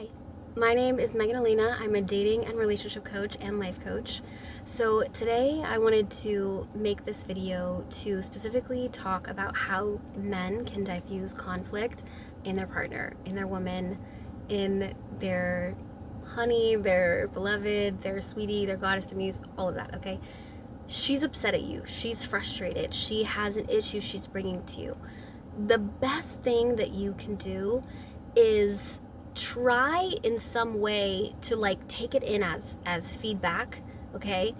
Hi, my name is Megan Alina. I'm a dating and relationship coach and life coach. So today I wanted to make this video to specifically talk about how men can diffuse conflict in their partner, in their woman, in their honey, their beloved, their sweetie, their goddess, their muse, all of that, okay? She's upset at you. She's frustrated. She has an issue she's bringing to you. The best thing that you can do is try in some way to take it in as feedback, okay?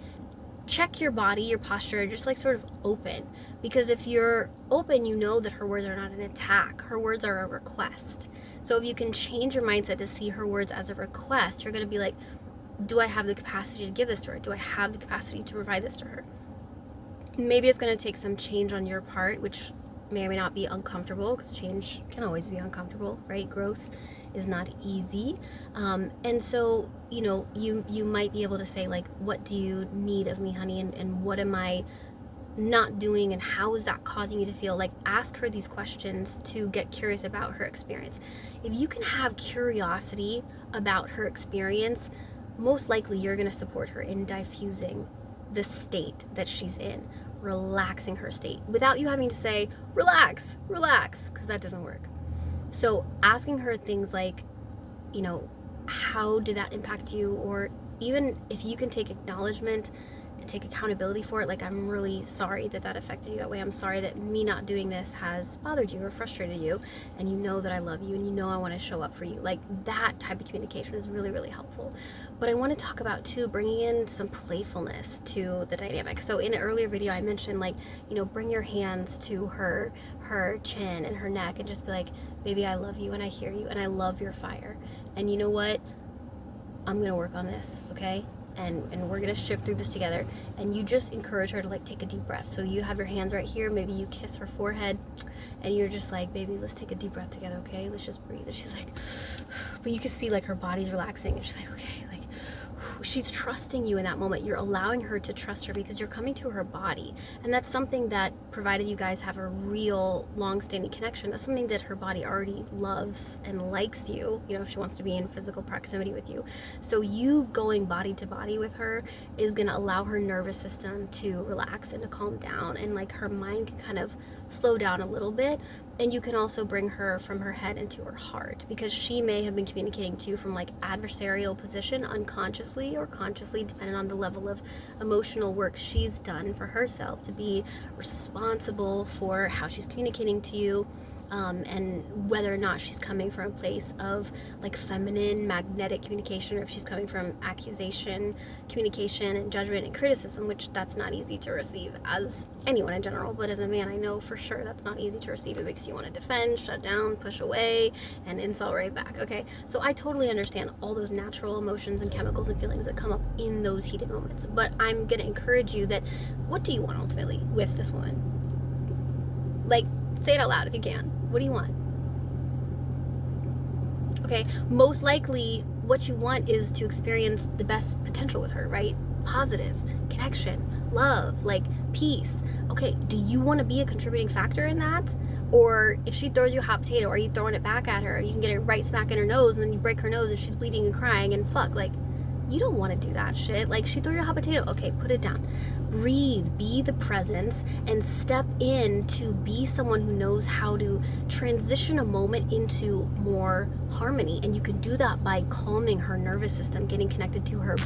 Check your body, your posture, just sort of open, because if you're open, you know that her words are not an attack. Her words are a request. So if you can change your mindset to see her words as a request, you're going to be like, do I have the capacity to give this to her? Do I have the capacity to provide this to her? Maybe it's going to take some change on your part, which may or may not be uncomfortable, because change can always be uncomfortable, right? Growth is not easy. And so, you might be able to say, what do you need of me, honey? And what am I not doing? And how is that causing you to feel? Ask her these questions to get curious about her experience. If you can have curiosity about her experience, most likely you're going to support her in diffusing the state that she's in, relaxing her state without you having to say, relax, because that doesn't work. So asking her things like, how did that impact you? Or even if you can take acknowledgement and take accountability for it, I'm really sorry that affected you that way. I'm sorry that me not doing this has bothered you or frustrated you, and you know that I love you, and you know I want to show up for you. That type of communication is really, really helpful. But I want to talk about too, bringing in some playfulness to the dynamic. So in an earlier video I mentioned, bring your hands to her chin and her neck and just be like, baby, I love you and I hear you and I love your fire, and you know what, I'm gonna work on this, okay? And we're gonna shift through this together. And you just encourage her to take a deep breath. So you have your hands right here, maybe you kiss her forehead, and you're just like, baby, let's take a deep breath together, okay? Let's just breathe. And she's like, but you can see her body's relaxing, and she's like, okay, she's trusting you in that moment. You're allowing her to trust her because you're coming to her body. And that's something that, provided you guys have a real long-standing connection, that's something that her body already loves and likes you, if she wants to be in physical proximity with you. So you going body to body with her is going to allow her nervous system to relax and to calm down, and her mind can kind of slow down a little bit. And you can also bring her from her head into her heart, because she may have been communicating to you from adversarial position, unconsciously or consciously, depending on the level of emotional work she's done for herself to be responsible for how she's communicating to you, and whether or not she's coming from a place of feminine magnetic communication, or if she's coming from accusation, communication, and judgment and criticism, which that's not easy to receive as anyone in general, but as a man I know for sure that's not easy to receive. It makes you want to defend, shut down, push away, and insult right back, okay? So I totally understand all those natural emotions and chemicals and feelings that come up in those heated moments, but I'm gonna encourage you that, what do you want ultimately with this woman? Say it out loud if you can. What do you want? Okay, most likely what you want is to experience the best potential with her, right? Positive, connection, love, peace. Okay, do you want to be a contributing factor in that? Or if she throws you a hot potato, are you throwing it back at her? You can get it right smack in her nose, and then you break her nose and she's bleeding and crying, and you don't want to do that shit. She threw you a hot potato. Okay, put it down. Breathe, be the presence, and step in to be someone who knows how to transition a moment into more harmony. And you can do that by calming her nervous system, getting connected to her